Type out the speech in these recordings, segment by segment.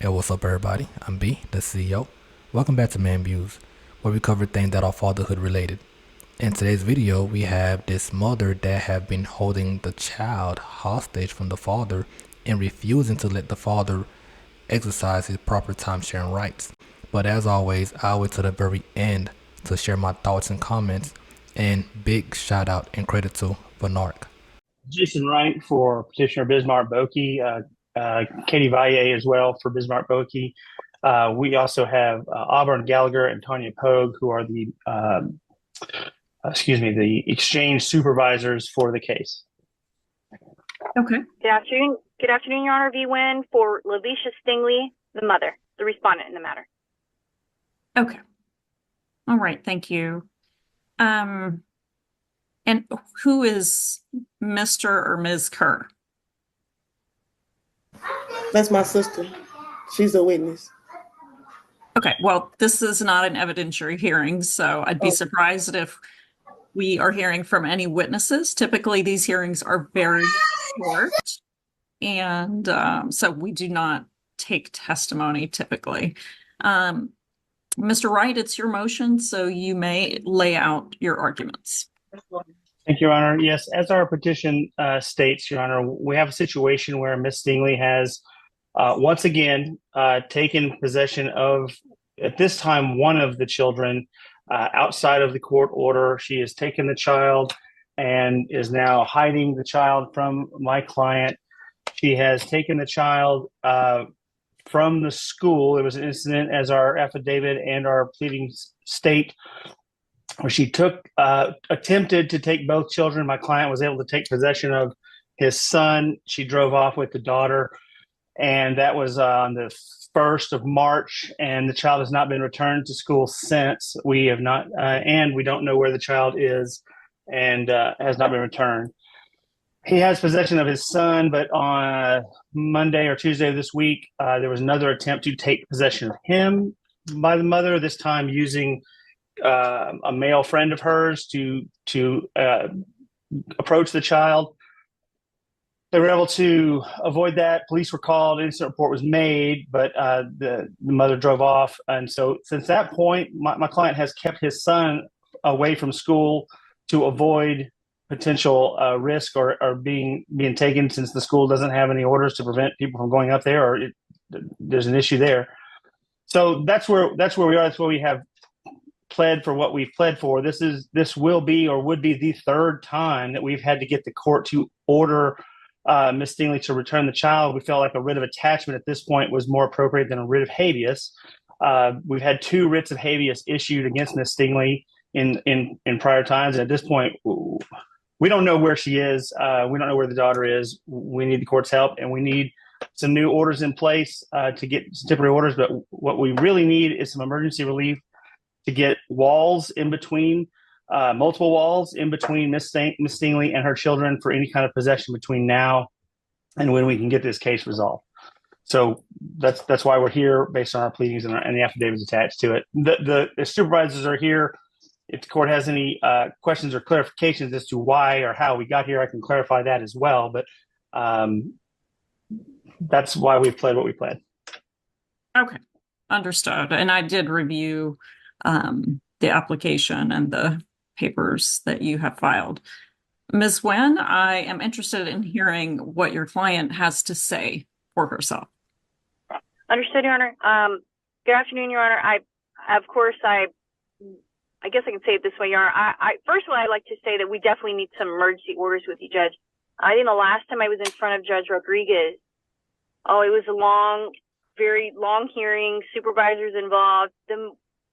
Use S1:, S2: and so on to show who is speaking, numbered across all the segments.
S1: Hey, what's up, everybody? I'm B, the CEO. Welcome back to Man Views, where we cover things that are fatherhood related. In today's video, we have this mother that have been holding the child hostage from the father and refusing to let the father exercise his proper time sharing rights. But as always, I'll wait till the very end to share my thoughts and comments. And big shout out and credit to Vinark.
S2: Jason Wright for Petitioner Bismarck Boki, Katie Valle as well for Bismarck Boki. We also have Auburn Gallagher and Tanya Pogue, who are the exchange supervisors for the case.
S3: Okay.
S4: Good afternoon, Your Honor. V. Wynn for Lavisha Stingley, the mother, the respondent in the matter.
S3: Okay. All right. Thank you. And who is Mr. or Ms. Kerr?
S5: That's my sister. She's a witness.
S3: Okay. Well, this is not an evidentiary hearing, so I'd be surprised if we are hearing from any witnesses. Typically, these hearings are very short, and so we do not take testimony typically. Mr. Wright, it's your motion, so you may lay out your arguments.
S2: Thank you, Your Honor. Yes, as our petition states, Your Honor, we have a situation where Ms. Stingley has once again taken possession of, at this time, one of the children outside of the court order. She has taken the child and is now hiding the child from my client. She has taken the child from the school. It was an incident, as our affidavit and our pleadings state, where she attempted to take both children. My client was able to take possession of his son. She drove off with the daughter, and that was on the 1st of March, and the child has not been returned to school since. We have not, and we don't know where the child is, and has not been returned. He has possession of his son, but on Monday or Tuesday of this week, there was another attempt to take possession of him by the mother, this time using a male friend of hers to approach the child. They were able to avoid that. Police were called. An incident report was made, but the mother drove off. And so since that point, my client has kept his son away from school to avoid potential risk or being taken, since the school doesn't have any orders to prevent people from going up there, or there's an issue there. So that's where we are. That's where we have pled for what we've pled for. This will be, or would be, the third time that we've had to get the court to order Ms. Stingley to return the child. We felt like a writ of attachment at this point was more appropriate than a writ of habeas. We've had 2 writs of habeas issued against Ms. Stingley in prior times, and at this point, we don't know where she is. We don't know where the daughter is. We need the court's help, and we need some new orders in place to get some temporary orders. But what we really need is some emergency relief to get walls in between, multiple walls in between Ms. Stingley and her children for any kind of possession between now and when we can get this case resolved. So that's why we're here, based on our pleadings and the affidavits attached to it. The supervisors are here. If the court has any questions or clarifications as to why or how we got here, I can clarify that as well. But that's why we pled what we pled.
S3: Okay, understood. And I did review the application and the papers that you have filed. Ms. Wen, I am interested in hearing what your client has to say for herself.
S4: Understood, Your Honor. Good afternoon, Your Honor. I guess I can say it this way, Your Honor. First of all, I'd like to say that we definitely need some emergency orders with you, Judge. I think the last time I was in front of Judge Rodriguez, it was a long, very long hearing, supervisors involved.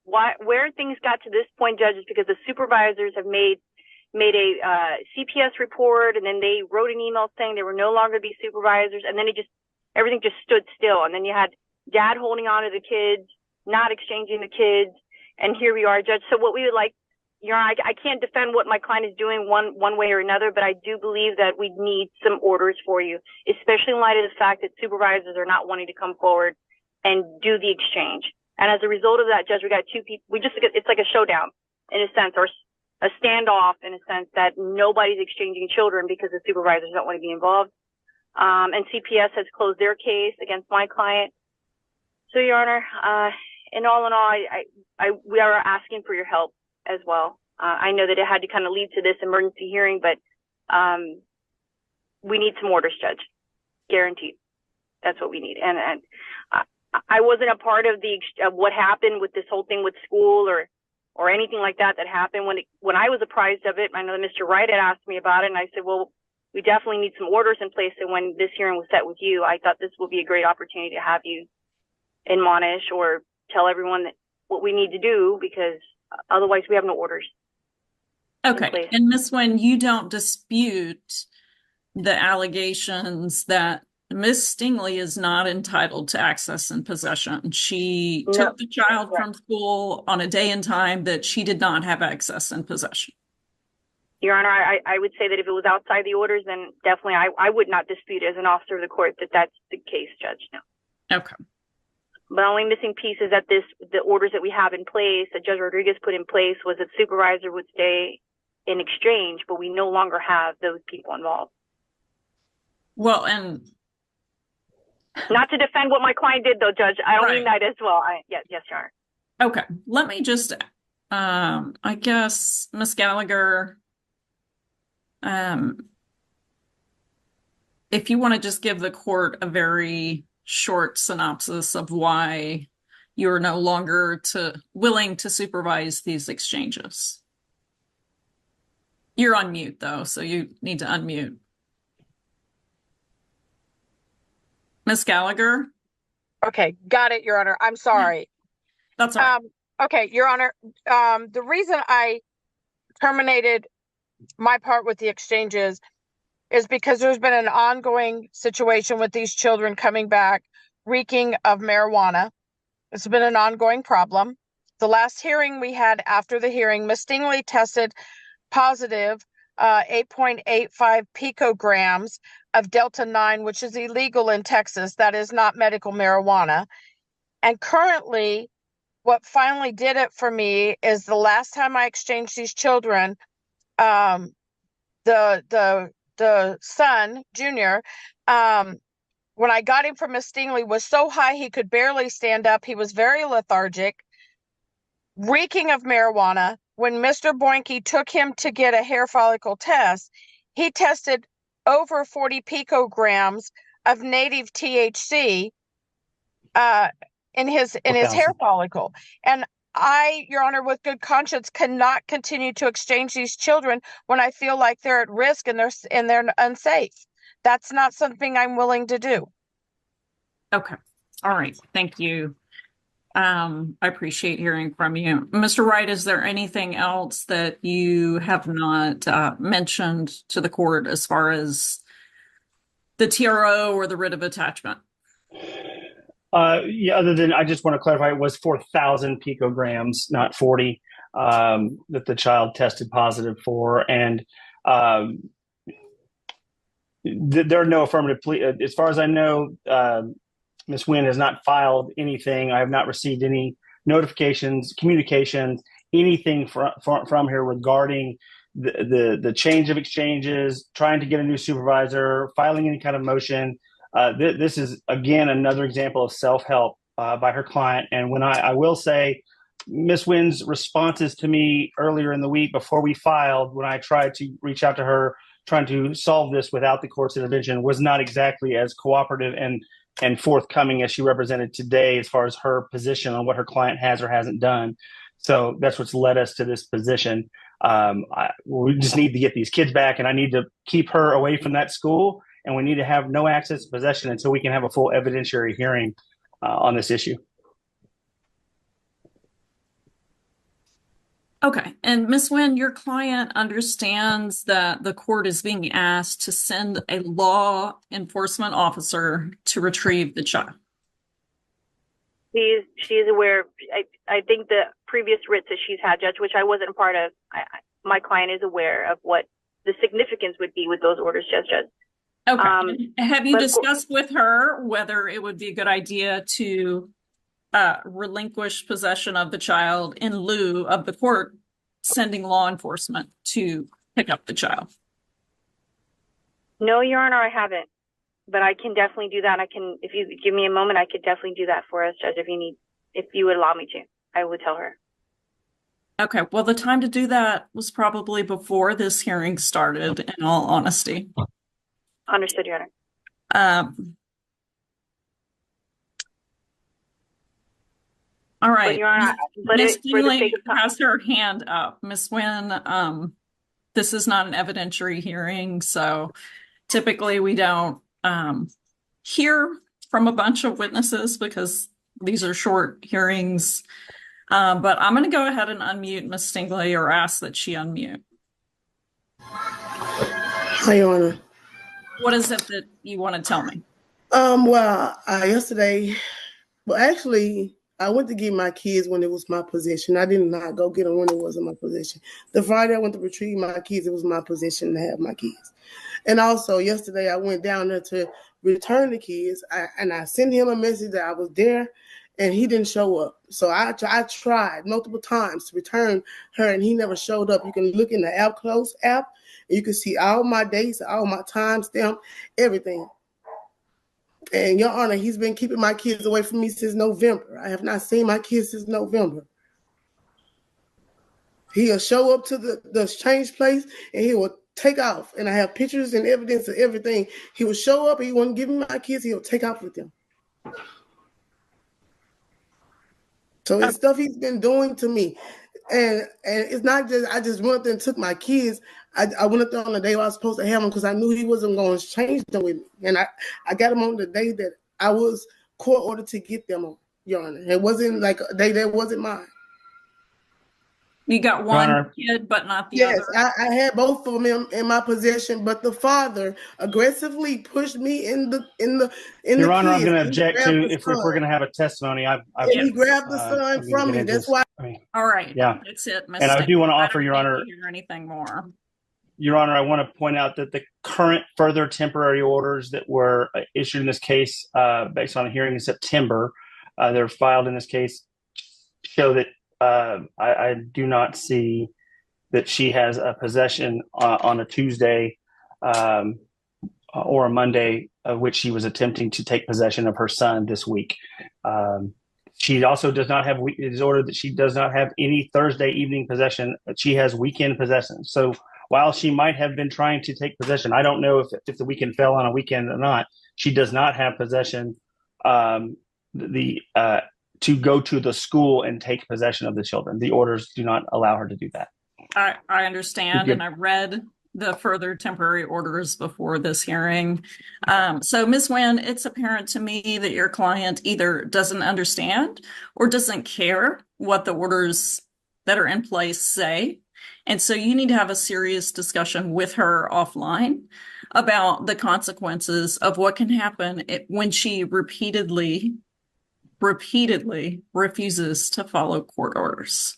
S4: Where things got to this point, Judge, is because the supervisors have made a CPS report, and then they wrote an email saying they were no longer be supervisors, and then everything just stood still. And then you had dad holding on to the kids, not exchanging the kids, and here we are, Judge. So what we would like, Your Honor, I can't defend what my client is doing one way or another, but I do believe that we need some orders for you, especially in light of the fact that supervisors are not wanting to come forward and do the exchange. And as a result of that, Judge, we got 2 people. It's like a showdown in a sense, or a standoff in a sense, that nobody's exchanging children because the supervisors don't want to be involved. And CPS has closed their case against my client. So, Your Honor, in all, we are asking for your help as well. I know that it had to kind of lead to this emergency hearing, but we need some orders, Judge. Guaranteed. That's what we need. And I wasn't a part of what happened with this whole thing with school or anything like that happened when I was apprised of it. I know that Mr. Wright had asked me about it, and I said, well, we definitely need some orders in place. And when this hearing was set with you, I thought this would be a great opportunity to have you admonish or tell everyone that what we need to do, because otherwise we have no orders.
S3: Okay. And Ms. Nguyen, you don't dispute the allegations that Ms. Stingley is not entitled to access and possession. She took the child from school on a day and time that she did not have access and possession.
S4: Your Honor, I would say that if it was outside the orders, then definitely I would not dispute as an officer of the court that that's the case, Judge. No.
S3: Okay.
S4: But the only missing piece is that the orders that we have in place, that Judge Rodriguez put in place, was that supervisor would stay in exchange, but we no longer have those people involved.
S3: Well, and
S4: not to defend what my client did, though, Judge. I don't mean that as well. Yes, Your Honor.
S3: Okay. Let me just, I guess, Ms. Gallagher, if you want to just give the court a very short synopsis of why you're no longer willing to supervise these exchanges. You're on mute, though, so you need to unmute. Ms. Gallagher?
S6: Okay, got it, Your Honor. I'm sorry.
S3: That's all right.
S6: Okay, Your Honor, the reason I terminated my part with the exchanges is because there's been an ongoing situation with these children coming back reeking of marijuana. It's been an ongoing problem. The last hearing we had after the hearing, Ms. Stingley tested positive 8.85 picograms of Delta 9, which is illegal in Texas. That is not medical marijuana. And currently, what finally did it for me is the last time I exchanged these children, the son, Junior, when I got him from Miss Stingley, was so high he could barely stand up. He was very lethargic, reeking of marijuana. When Mr. Boinke took him to get a hair follicle test, he tested over 40 picograms of native THC in his hair follicle. And I, Your Honor, with good conscience, cannot continue to exchange these children when I feel like they're at risk and they're unsafe. That's not something I'm willing to do.
S3: Okay. All right. Thank you. I appreciate hearing from you. Mr. Wright, is there anything else that you have not mentioned to the court as far as the TRO or the writ of attachment?
S2: Yeah, other than I just want to clarify, it was 4,000 picograms, not 40, that the child tested positive for. And there are no affirmative plea. As far as I know, Ms. Nguyen has not filed anything. I have not received any notifications, communications, anything from her regarding the change of exchanges, trying to get a new supervisor, filing any kind of motion. This is, again, another example of self-help by her client. And when I will say, Ms. Nguyen's responses to me earlier in the week before we filed, when I tried to reach out to her, trying to solve this without the court's intervention, was not exactly as cooperative and forthcoming as she represented today as far as her position on what her client has or hasn't done. So that's what's led us to this position. We just need to get these kids back, and I need to keep her away from that school, and we need to have no access to possession until we can have a full evidentiary hearing on this issue.
S3: Okay. And Ms. Nguyen, your client understands that the court is being asked to send a law enforcement officer to retrieve the child.
S4: She is aware. I think the previous writs that she's had, Judge, which I wasn't a part of, my client is aware of what the significance would be with those orders, Judge.
S3: Okay. Have you discussed with her whether it would be a good idea to relinquish possession of the child in lieu of the court sending law enforcement to pick up the child?
S4: No, Your Honor, I haven't. but I can definitely do that. If you give me a moment, I could definitely do that for us, Judge, if you would allow me to. I would tell her.
S3: Okay, well, the time to do that was probably before this hearing started, in all honesty.
S4: Understood, Your Honor.
S3: All right.
S4: But Your Honor,
S3: Ms.
S4: for the sake
S3: Kinley
S4: of time,
S3: has her hand up. Ms. Nguyen, this is not an evidentiary hearing, so typically we don't hear from a bunch of witnesses because these are short hearings. But I'm going to go ahead and unmute Ms. Stingley, or ask that she unmute.
S5: Hi, Your Honor.
S3: What is it that you want to tell me?
S5: Well, yesterday, actually, I went to get my kids when it was my possession. I did not go get them when it wasn't my possession. The Friday I went to retrieve my kids, it was my possession to have my kids. And also yesterday I went down there to return the kids, and I sent him a message that I was there, and he didn't show up. So I tried multiple times to return her, and he never showed up. You can look in the app, Close app, and you can see all my dates, all my timestamp, everything. And Your Honor, he's been keeping my kids away from me since November. I have not seen my kids since November. He'll show up to the change place and he will take off. And I have pictures and evidence of everything. He will show up, he won't give me my kids, he'll take off with them. So it's stuff he's been doing to me. And it's not just, I just went up there and took my kids. I went up there on the day I was supposed to have them because I knew he wasn't going to change them with me. And I got them on the day that I was court ordered to get them on, Your Honor. It wasn't like a day that wasn't mine.
S3: You got one kid, but not the other?
S5: Yes, I had both of them in my possession, but the father aggressively pushed me in the
S2: Your Honor, I'm
S5: kids.
S2: going to object to if we're going to have a testimony.
S5: He grabbed the son from me. That's why.
S3: All right.
S2: Yeah.
S3: That's it.
S2: And I do want to offer, Your Honor,
S3: hear anything more.
S2: Your Honor, I want to point out that the current further temporary orders that were issued in this case, based on a hearing in September, they're filed in this case, show that I do not see that she has a possession on a Tuesday or a Monday, of which she was attempting to take possession of her son this week. She also does not have, it is ordered that she does not have any Thursday evening possession, but she has weekend possession. So while she might have been trying to take possession, I don't know if the weekend fell on a weekend or not, she does not have possession to go to the school and take possession of the children. The orders do not allow her to do that.
S3: I understand, and I read the further temporary orders before this hearing. So Ms. Nguyen, it's apparent to me that your client either doesn't understand or doesn't care what the orders that are in place say. And so you need to have a serious discussion with her offline about the consequences of what can happen when she repeatedly refuses to follow court orders.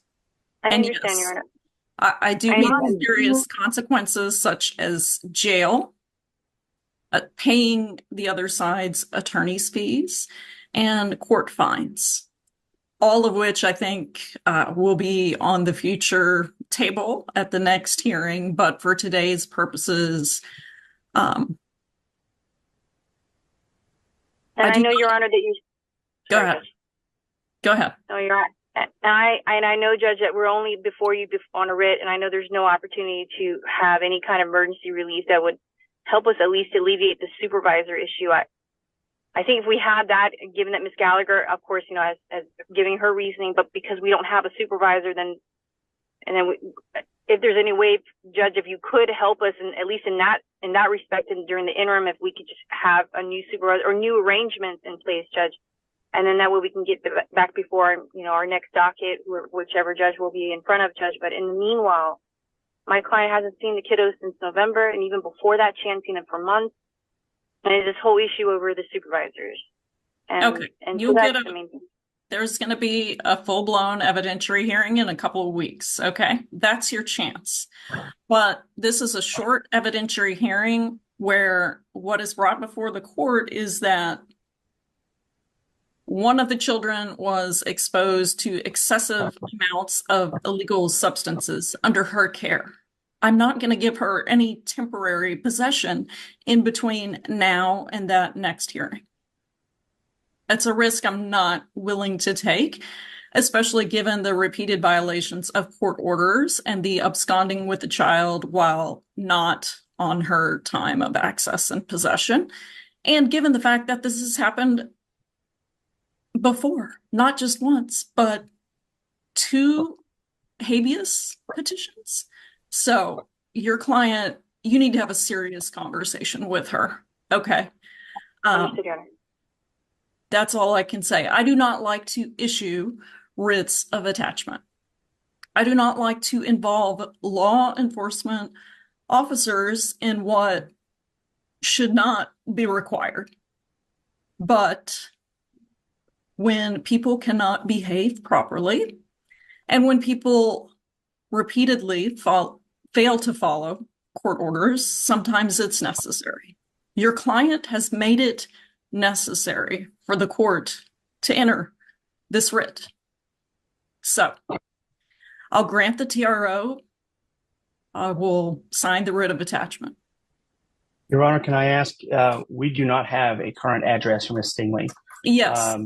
S4: I
S3: and
S4: understand,
S3: yes,
S4: Your Honor.
S3: I do mean serious consequences such as jail, paying the other side's attorney's fees, and court fines, all of which I think will be on the future table at the next hearing. But for today's purposes,
S4: and I know, Your Honor, that you...
S3: Go ahead. Go ahead.
S4: No, you're right. And I know, Judge, that we're only before you on a writ, and I know there's no opportunity to have any kind of emergency relief that would help us at least alleviate the supervisor issue. I think if we had that, given that Ms. Gallagher, of course, you know, as giving her reasoning, but because we don't have a supervisor, then if there's any way, Judge, if you could help us, and at least in that respect, and during the interim, if we could just have a new supervisor or new arrangements in place, Judge. And then that way we can get back before, you know, our next docket, whichever judge will be in front of, Judge. But in the meanwhile, my client hasn't seen the kiddos since November, and even before that, she hadn't seen them for months. And it's this whole issue over the supervisors.
S3: Okay,
S4: and
S3: you'll
S4: so
S3: get there's going to be a full-blown evidentiary hearing in a couple of weeks. Okay, that's your chance. But this is a short evidentiary hearing where what is brought before the court is that one of the children was exposed to excessive amounts of illegal substances under her care. I'm not going to give her any temporary possession in between now and that next hearing. That's a risk I'm not willing to take, especially given the repeated violations of court orders and the absconding with the child while not on her time of access and possession. And given the fact that this has happened before, not just once, but 2 habeas petitions. So your client, you need to have a serious conversation with her. Okay.
S4: Understood, Your Honor.
S3: That's all I can say. I do not like to issue writs of attachment. I do not like to involve law enforcement officers in what should not be required. But when people cannot behave properly, and when people repeatedly fail to follow court orders, sometimes it's necessary. Your client has made it necessary for the court to enter this writ. So I'll grant the TRO. I will sign the writ of attachment.
S2: Your Honor, can I ask, we do not have a current address for Ms. Stingley.
S3: Yes,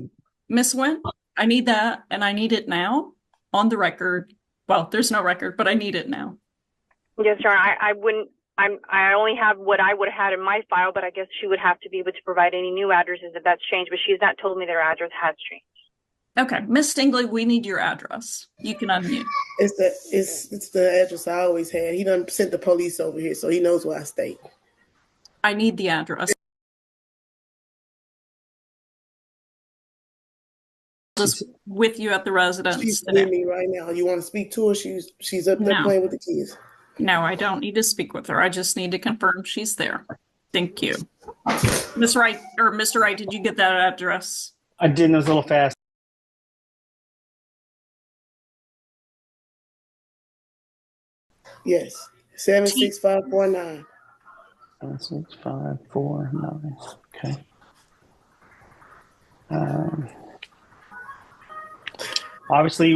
S3: Miss Wynn, I need that, and I need it now on the record. Well, there's no record, but I need it now.
S4: Yes, Your Honor. I only have what I would have had in my file, but I guess she would have to be able to provide any new addresses if that's changed, but she's not told me their address has changed.
S3: Okay, Miss Stingley, we need your address. You can unmute.
S5: It's the address I always had. He done sent the police over here, so he knows where I stay.
S3: I need the address. Just with you at the residence.
S5: She's
S3: today.
S5: with me right now. You want to speak to her? She's up there
S3: No.
S5: playing with the kids.
S3: No, I don't need to speak with her. I just need to confirm she's there. Thank you. Miss Wright, or Mr. Wright, did you get that address?
S2: I didn't. It was a little fast.
S5: Yes, 76549.
S2: 76549. Okay. Obviously,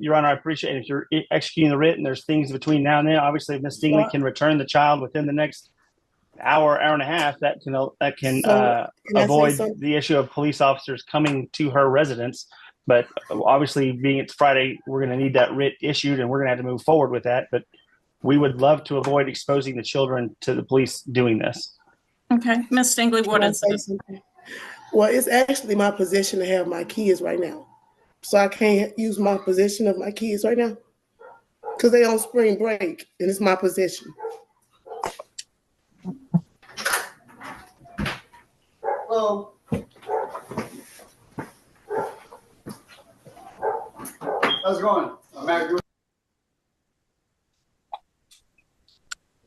S2: Your Honor, I appreciate it. If you're executing the writ and there's things between now and then, obviously, if Ms. Stingley can return the child within the next hour and a half, that can avoid the issue of police officers coming to her residence. But obviously, being it's Friday, we're going to need that writ issued, and we're going to have to move forward with that. But we would love to avoid exposing the children to the police doing this.
S3: Okay, Ms. Stingley, what is it?
S5: Well, it's actually my position to have my kids right now. So I can't use my possession of my kids right now because they on spring break and it's my possession. Well,
S7: how's it going?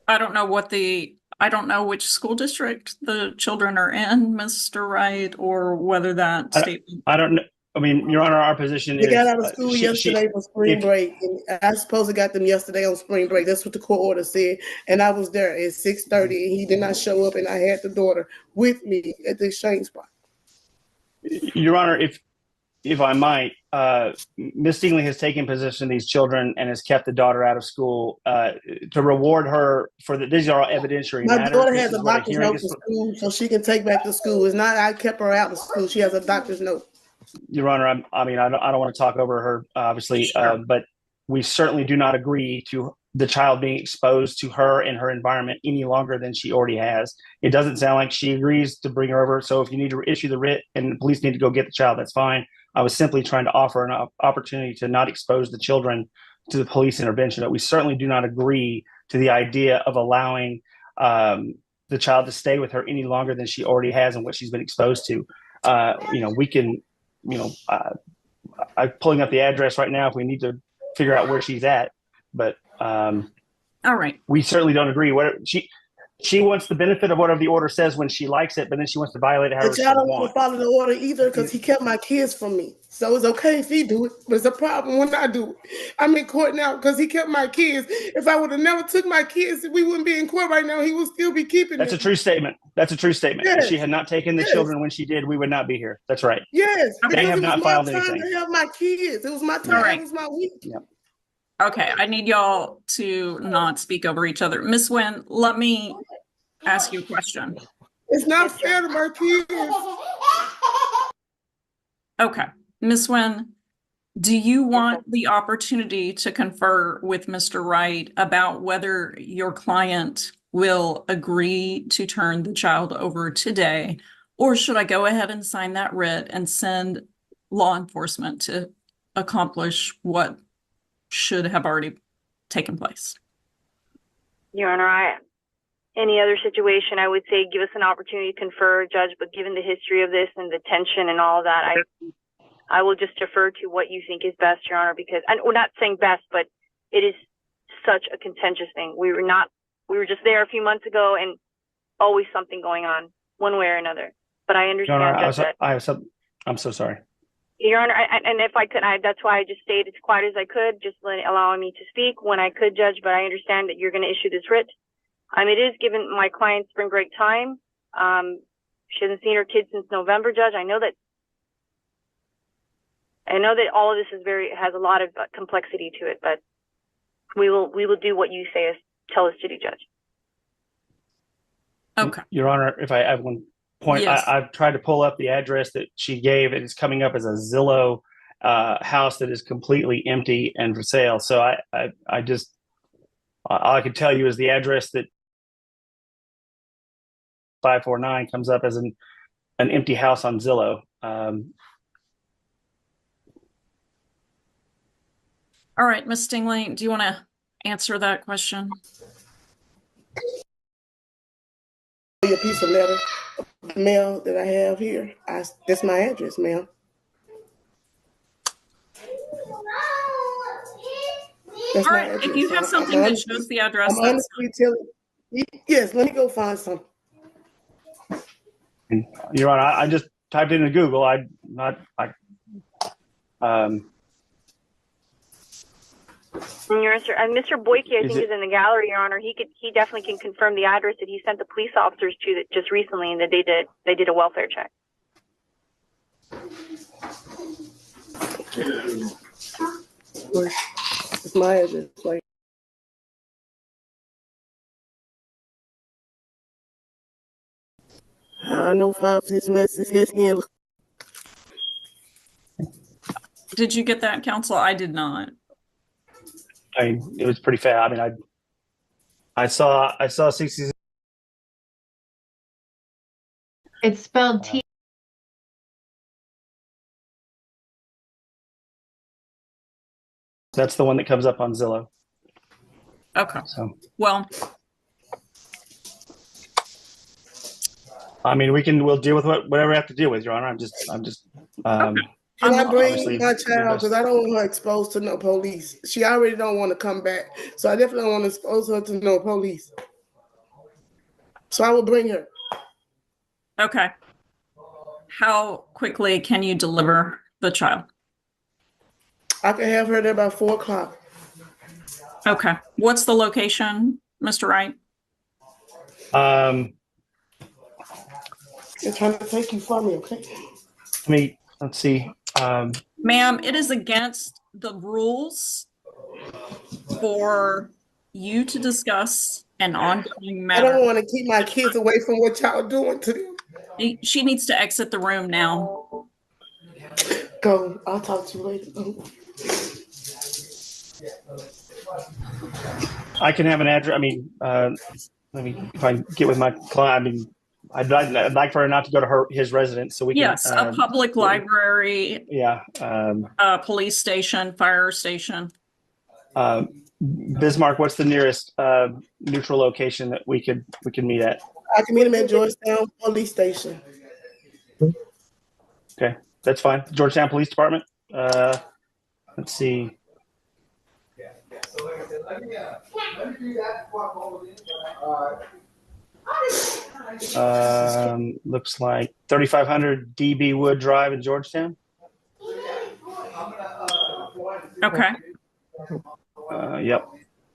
S3: I don't know which school district the children are in, Mr. Wright, or whether that statement.
S2: I don't know. I mean, Your Honor, our position is...
S5: They got out of school yesterday for spring break, and I suppose I got them yesterday on spring break. That's what the court order said, and I was there at 6:30, and he did not show up, and I had the daughter with me at the exchange spot.
S2: Your Honor, if I might, Ms. Stingley has taken possession of these children and has kept the daughter out of school to reward her for these are all evidentiary
S5: My
S2: matters.
S5: daughter has a doctor's note to school, so she can take back to school. It's not I kept her out of school. She has a doctor's note.
S2: Your Honor, I don't want to talk over her, obviously,
S3: Sure.
S2: but we certainly do not agree to the child being exposed to her and her environment any longer than she already has. It doesn't sound like she agrees to bring her over. So if you need to issue the writ and the police need to go get the child, that's fine. I was simply trying to offer an opportunity to not expose the children to the police intervention. But we certainly do not agree to the idea of allowing the child to stay with her any longer than she already has and what she's been exposed to. We can, I'm pulling up the address right now if we need to figure out where she's at. But
S3: All right.
S2: we certainly don't agree. She wants the benefit of whatever the order says when she likes it, but then she wants to violate it however
S5: The
S2: she
S5: child don't want
S2: wants.
S5: to follow the order either because he kept my kids from me. So it's okay if he do it, but it's a problem when I do it. I'm in court now because he kept my kids. If I would have never took my kids, we wouldn't be in court right now. He would still be keeping
S2: That's
S5: them.
S2: a true statement. That's a true statement.
S5: Yes.
S2: If she had not taken the
S5: Yes.
S2: children when she did, we would not be here. That's right.
S5: Yes,
S2: They
S5: because
S2: have
S5: it
S2: not
S5: was
S2: filed
S5: my time
S2: anything.
S5: to have my kids. It was my time.
S3: All right.
S5: It was my week.
S2: Yep.
S3: Okay, I need y'all to not speak over each other. Miss Wynn, let me ask you a question.
S5: It's not fair to my kids.
S3: Okay, Miss Wynn, do you want the opportunity to confer with Mr. Wright about whether your client will agree to turn the child over today? Or should I go ahead and sign that writ and send law enforcement to accomplish what should have already taken place?
S4: Your Honor, any other situation, I would say give us an opportunity to confer, Judge, but given the history of this and the tension and all of that, I will just defer to what you think is best, Your Honor, because, and we're not saying best, but it is such a contentious thing. We were just there a few months ago and always something going on one way or another. But I understand,
S2: Your Honor,
S4: Judge,
S2: I'm so sorry.
S4: Your Honor, and if I could, that's why I just stayed as quiet as I could, just allowing me to speak when I could, Judge, but I understand that you're going to issue this writ. It is given my client's spring break time. She hasn't seen her kids since November, Judge. I know that all of this has a lot of complexity to it, but we will do what you tell us to do, Judge.
S3: Okay.
S2: Your Honor, if I have one point,
S3: Yes.
S2: I've tried to pull up the address that she gave, and it's coming up as a Zillow house that is completely empty and for sale. So I just all I can tell you is the address that 549 comes up as an empty house on Zillow.
S3: All right, Ms. Stingley, do you want to answer that question?
S5: A piece of letter mail that I have here. That's my address, ma'am. That's
S3: All
S5: my
S3: right,
S5: address.
S3: if you have something that shows the address,
S5: I'm honestly telling you. Yes, let me go find something.
S2: Your Honor, I just typed into Google.
S4: Your Honor, and Mr. Boyke, I think, is in the gallery, Your Honor. He definitely can confirm the address that he sent the police officers to that just recently, and that they did a welfare check.
S5: It's my address. Like, I know 5-6 messages here.
S3: did you get that, counsel? I did not.
S2: It was pretty fast. I saw 66.
S8: It's spelled T.
S2: That's the one that comes up on Zillow.
S3: Okay.
S2: So,
S3: well,
S2: we'll deal with whatever we have to deal with, Your Honor. I'm just.
S3: okay.
S5: Can I bring my
S2: obviously,
S5: child? Because I don't want her exposed to no police. She already don't want to come back. So I definitely don't want to expose her to no police. So I will bring her.
S3: Okay. How quickly can you deliver the child?
S5: I can have her there by 4 o'clock.
S3: Okay. What's the location, Mr. Wright?
S5: They're trying to take you from me, okay?
S2: Let's see.
S3: Ma'am, it is against the rules for you to discuss an ongoing matter.
S5: I don't want to keep my kids away from what y'all doing to them.
S3: She needs to exit the room now.
S5: Go. I'll talk to you later.
S2: I can have an address. Let me, if I get with my client, I'd like for her not to go to his residence, so we can.
S3: Yes, a public library.
S2: Yeah.
S3: A police station, fire station.
S2: Bismarck, what's the nearest neutral location that we can meet at?
S5: I can meet him at Georgetown Police Station.
S2: Okay, that's fine. Georgetown Police Department. Let's see. Looks like 3500 DB Wood Drive in Georgetown.
S3: Okay.
S2: Yep.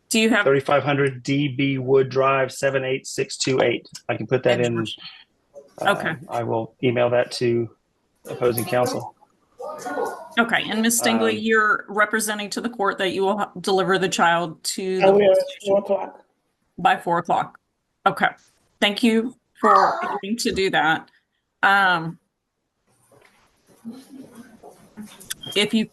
S3: Do you have
S2: 3500 DB Wood Drive 78628? I can put that in.
S3: Okay.
S2: I will email that to opposing counsel.
S3: Okay, and Ms. Stingley, you're representing to the court that you will deliver the child to
S5: I
S3: the
S5: will
S3: police
S5: at
S3: station
S5: 4 o'clock.
S3: by 4 o'clock. Okay, thank you for agreeing to do that. If you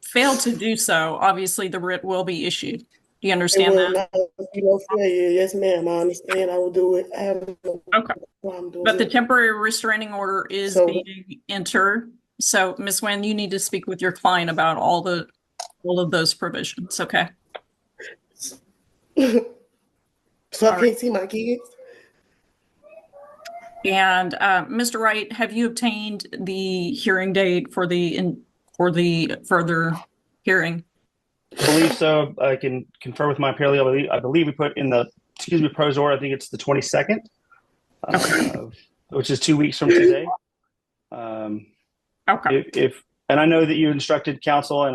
S3: fail to do so, obviously the writ will be issued. Do you
S5: It
S3: understand
S5: will
S3: that?
S5: not be no failure. Yes, ma'am. I understand. I will do it. I have no
S3: Okay.
S5: problem doing
S3: But the
S5: it.
S3: temporary restraining order is
S5: So-
S3: being entered. So, Ms. Nguyen, you need to speak with your client about all of those provisions, okay?
S5: So I can't see my kids?
S3: And Mr. Wright, have you obtained the hearing date for the further hearing?
S2: I believe so. I can confirm with my paralegal. I believe we put in the, proposed order, I think it's the 22nd, which is 2 weeks from today.
S3: Okay.
S2: And I know that you instructed counsel,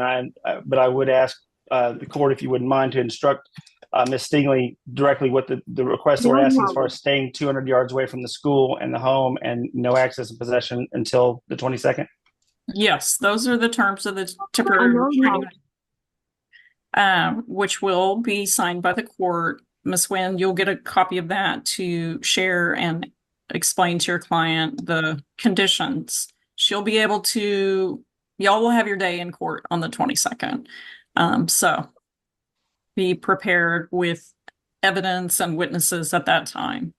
S2: but I would ask the court if you wouldn't mind to instruct Ms. Stingley directly what the request that we're asking as far as staying 200 yards away from the school and the home and no access and possession until the 22nd.
S3: Yes, those are the terms of the temporary restraining which will be signed by the court. Ms. Nguyen, you'll get a copy of that to share and explain to your client the conditions. She'll be able to, y'all will have your day in court on the 22nd. So be prepared with evidence and witnesses at that time.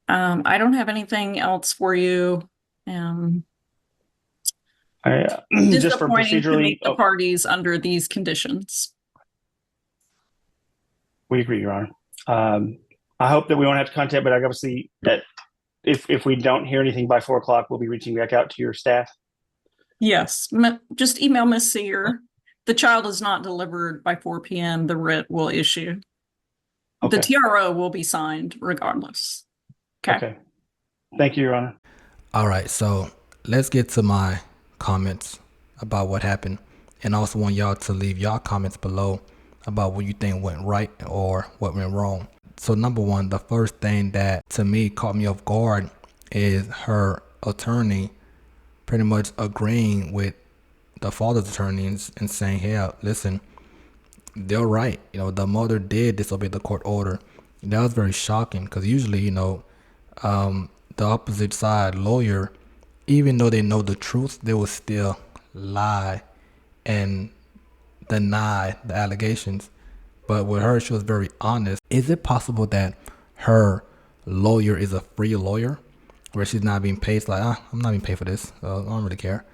S3: I don't have anything else for you.
S2: Just for
S3: Disappointing to
S2: procedurally,
S3: meet the parties under these conditions.
S2: we agree, Your Honor. I hope that we won't have to contact, but obviously that if we don't hear anything by 4 o'clock, we'll be reaching back out to your staff.
S3: Yes, just email Ms. Sear. The child is not delivered by 4 p.m. The writ will issue.
S2: Okay.
S3: The TRO will be signed regardless. Okay.
S2: Thank you, Your Honor.
S1: All right, so let's get to my comments about what happened, and I also want y'all to leave y'all comments below about what you think went right or what went wrong. So number one, the first thing that to me caught me off guard is her attorney pretty much agreeing with the father's attorney and saying, hey, listen, they're right. You know, the mother did disobey the court order. That was very shocking because usually, you know, the opposite side lawyer, even though they know the truth, they will still lie and deny the allegations. But with her, she was very honest. Is it possible that her lawyer is a free lawyer where she's not being paid? It's like, I'm not being paid for this, so I don't really care.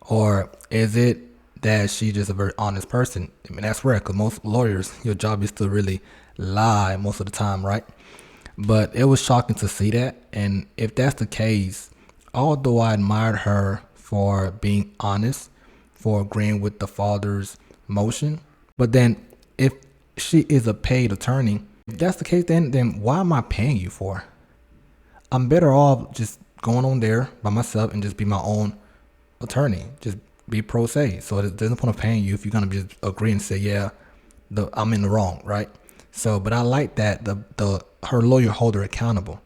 S1: Or is it that she's just a very honest person? I mean, that's rare because most lawyers, your job is to really lie most of the time, right? But it was shocking to see that. And if that's the case, although I admired her for being honest, for agreeing with the father's motion, but then if she is a paid attorney, if that's the case, then why am I paying you for? I'm better off just going on there by myself and just be my own attorney, just be pro se. So there's no point of paying you if you're gonna just agree and say, yeah, I'm in the wrong, right? So, but I like that her lawyer hold her accountable.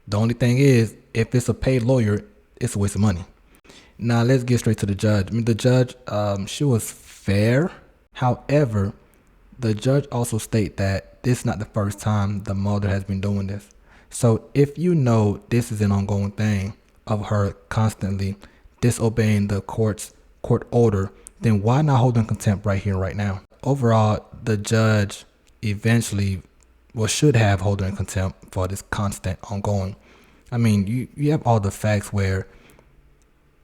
S1: The only thing is, if it's a paid lawyer, it's a waste of money. Now let's get straight to the judge. I mean, the judge, she was fair. However, the judge also state that this is not the first time the mother has been doing this. So if you know this is an ongoing thing of her constantly disobeying the court order, then why not hold in contempt right here, right now? Overall, the judge eventually should have hold her in contempt for this constant ongoing. I mean, you have all the facts where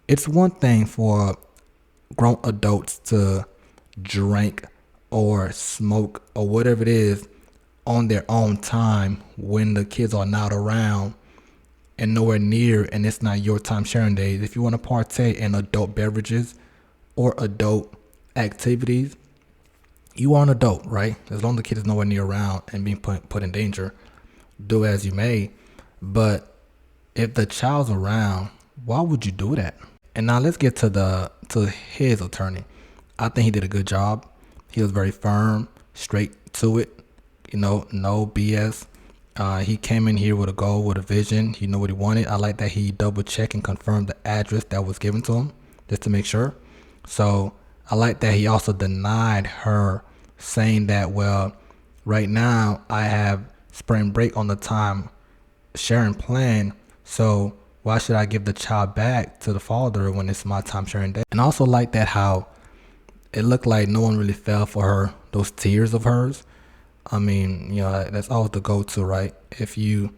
S1: it's one thing for grown adults to drink or smoke or whatever it is on their own time when the kids are not around and nowhere near, and it's not your time sharing days. If you want to partake in adult beverages or adult activities, you are an adult, right? As long as the kid is nowhere near around and being put in danger, do as you may. But if the child's around, why would you do that? And now let's get to his attorney. I think he did a good job. He was very firm, straight to it, you know, no BS. He came in here with a goal, with a vision. He knew what he wanted. I like that he double checked and confirmed the address that was given to him just to make sure. So I like that he also denied her, saying that, well, right now I have spring break on the time sharing plan, so why should I give the child back to the father when it's my time sharing day? And also like that how it looked like no one really fell for her, those tears of hers. I mean, you know, that's always the go-to, right? If you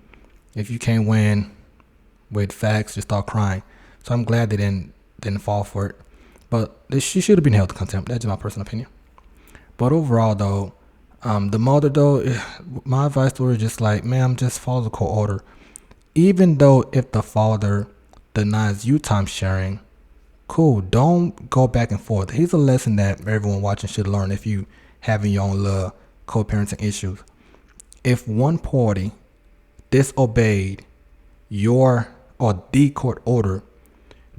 S1: can't win with facts, just start crying. So I'm glad they didn't fall for it. But she should have been held to contempt. That's my personal opinion. But overall, though, the mother, though, my advice to her is just like, ma'am, just follow the court order. Even though if the father denies you time sharing, cool, don't go back and forth. Here's a lesson that everyone watching should learn if you having your own little co-parenting issues. If one party disobeyed your or the court order,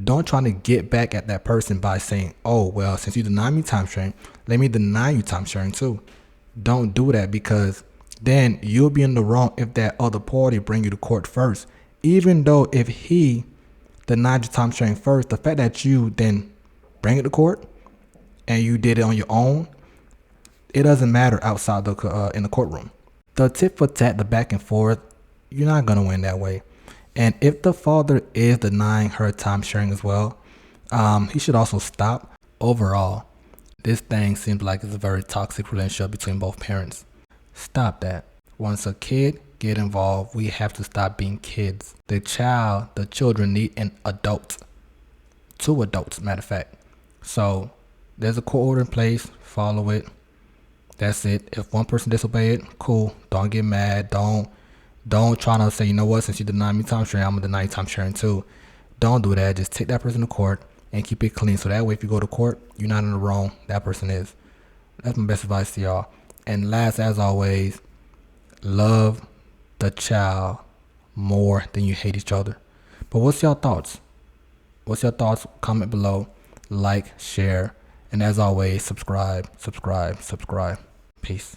S1: don't try to get back at that person by saying, oh, well, since you deny me time sharing, let me deny you time sharing too. Don't do that, because then you'll be in the wrong if that other party bring you to court first. Even though if he denied you time sharing first, the fact that you then bring it to court and you did it on your own, it doesn't matter outside the in the courtroom. The tit for tat, the back and forth, you're not gonna win that way. And if the father is denying her time sharing as well, he should also stop. Overall, this thing seems like it's a very toxic relationship between both parents. Stop that. Once a kid get involved, we have to stop being kids. The children need an adult. 2 adults, matter of fact. So there's a court order in place, follow it. That's it. If one person disobey it, cool. Don't get mad. Don't try to say, you know what, since you denied me time sharing, I'm gonna deny you time sharing too. Don't do that. Just take that person to court and keep it clean. So that way, if you go to court, you're not in the wrong. That person is. That's my best advice to y'all. And last, as always, love the child more than you hate each other. But what's your thoughts? What's your thoughts? Comment below. Like, share, and as always, subscribe. Peace.